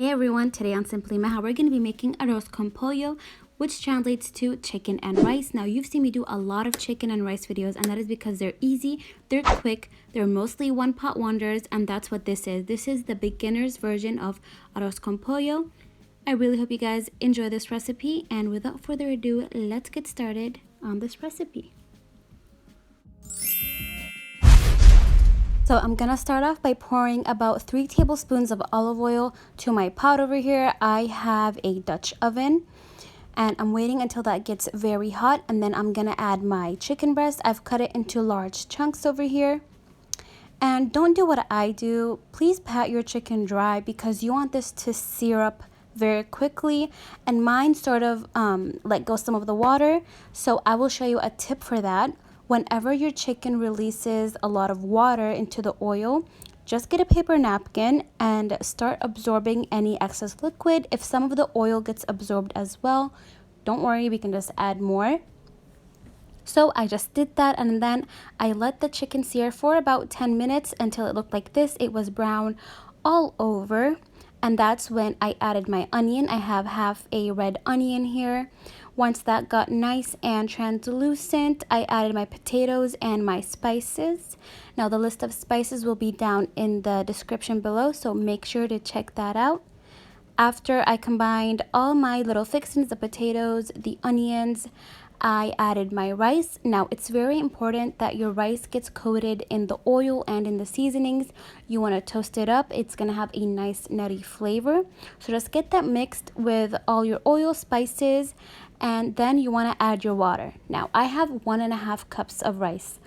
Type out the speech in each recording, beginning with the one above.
Hey everyone, today on Simply Maha, we're going to be making arroz con pollo, which translates to chicken and rice. Now, you've seen me do a lot of chicken and rice videos, and that is because they're easy, they're quick, they're mostly one-pot wonders, and that's what this is. This is the beginner's version of arroz con pollo. I really hope you guys enjoy this recipe, and without further ado, let's get started on this recipe. So I'm gonna start off by pouring about 3 tablespoons of olive oil to my pot over here. I have a Dutch oven and I'm waiting until that gets very hot, and then I'm gonna add my chicken breast. I've cut it into large chunks over here. And don't do what I do. Please pat your chicken dry because you want this to sear up very quickly, and mine sort of let go some of the water, so I will show you a tip for that. Whenever your chicken releases a lot of water into the oil, just get a paper napkin and start absorbing any excess liquid. If some of the oil gets absorbed as well, don't worry, we can just add more. So I just did that, and then I let the chicken sear for about 10 minutes until it looked like this. It was brown all over, and that's when I added my onion. I have half a red onion here. Once that got nice and translucent, I added my potatoes and my spices. Now the list of spices will be down in the description below, so make sure to check that out. After I combined all my little fixings, the potatoes, the onions, I added my rice. Now it's very important that your rice gets coated in the oil and in the seasonings. You want to toast it up. It's going to have a nice nutty flavor. So just get that mixed with all your oil, spices, and then you want to add your water. Now I have 1.5 cups of rice.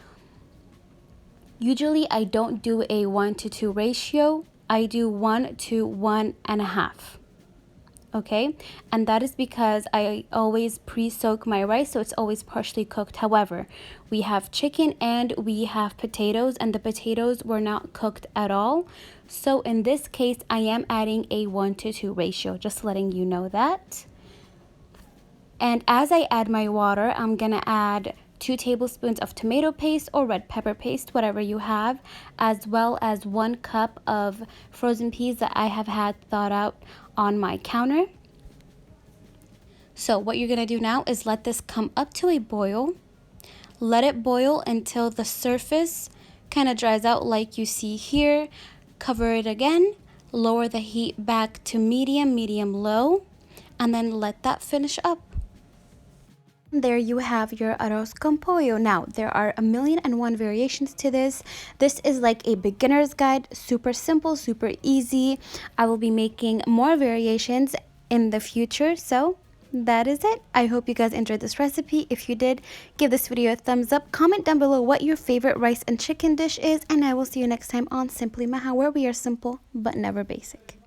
Usually I don't do a 1-to-2 ratio. I do 1 to 1.5. Okay, and that is because I always pre-soak my rice, so it's always partially cooked. However, we have chicken and we have potatoes, and the potatoes were not cooked at all. So in this case, I am adding a 1-to-2 ratio, just letting you know that. And as I add my water, I'm gonna add 2 tablespoons of tomato paste or red pepper paste, whatever you have, as well as 1 cup of frozen peas that I have had thawed out on my counter. So what you're gonna do now is let this come up to a boil. Let it boil until the surface kind of dries out like you see here. Cover it again, lower the heat back to medium low, and then let that finish up. There you have your arroz con pollo. Now, there are 1,000,001 variations to this. This is like a beginner's guide, super simple, super easy. I will be making more variations in the future, so that is it. I hope you guys enjoyed this recipe. If you did, give this video a thumbs up. Comment down below what your favorite rice and chicken dish is, and I will see you next time on Simply Maha, where we are simple but never basic.